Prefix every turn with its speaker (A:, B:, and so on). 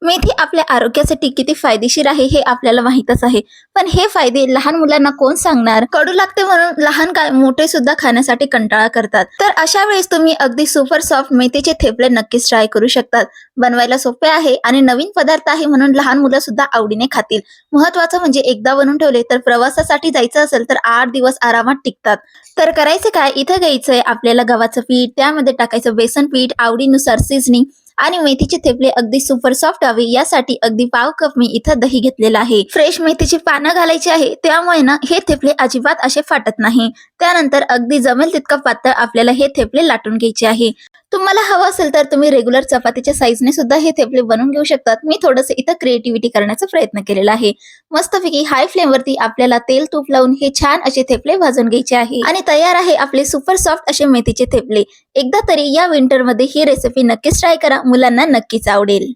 A: मेथी आपल्या आरोग्यासाठी किती फायदेशीर आहे हे आपल्याला माहीतच आहे. पण हे फायदे लहान मुलांना कोण सांगणार? कडू लागते म्हणून लहान काय मोठे सुद्धा खाण्यासाठी कंटाळा करतात. तर अशा वेळेस तुम्ही अगदी सुपर सॉफ्ट मेथीचे थेपले नक्कीच ट्राय करू शकतात. बनवायला सोपे आहे आणि नवीन पदार्थ आहे म्हणून लहान मुलं सुद्धा आवडीने खातील. महत्वाचं म्हणजे एकदा बनवून ठेवले तर प्रवासासाठी जायचं असेल तर 8 दिवस आरामात टिकतात. तर करायचं काय? इथं घ्यायचंय आपल्याला गव्हाचं पीठ, त्यामध्ये टाकायचं बेसन पीठ, आवडीनुसार सीझनिंग आणि मेथीचे थेपले अगदी सुपर सॉफ्ट व्हावे यासाठी अगदी पाव कप मी इथं दही घेतलेलं आहे. फ्रेश मेथीची पानं घालायची आहे, त्यामुळे ना हे थेपले अजिबात असे फाटत नाही. त्यानंतर अगदी जमेल तितकं पातळ आपल्याला हे थेपले लाटून घ्यायचे आहे. तुम्हाला हवं असेल तर तुम्ही रेग्युलर चपातीच्या साईजने सुद्धा हे थेपले बनवून घेऊ शकतात. मी थोडंसं इथं क्रिएटिव्हिटी करण्याचा प्रयत्न केलेला आहे. मस्तपैकी हाय फ्लेमवरती आपल्याला तेल तूप लावून हे छान असे थेपले भाजून घ्यायचे आहे आणि तयार आहे आपले सुपर सॉफ्ट असे मेथीचे थेपले. एकदा तरी या विंटरमध्ये ही रेसिपी नक्कीच ट्राय करा, मुलांना नक्कीच आवडेल.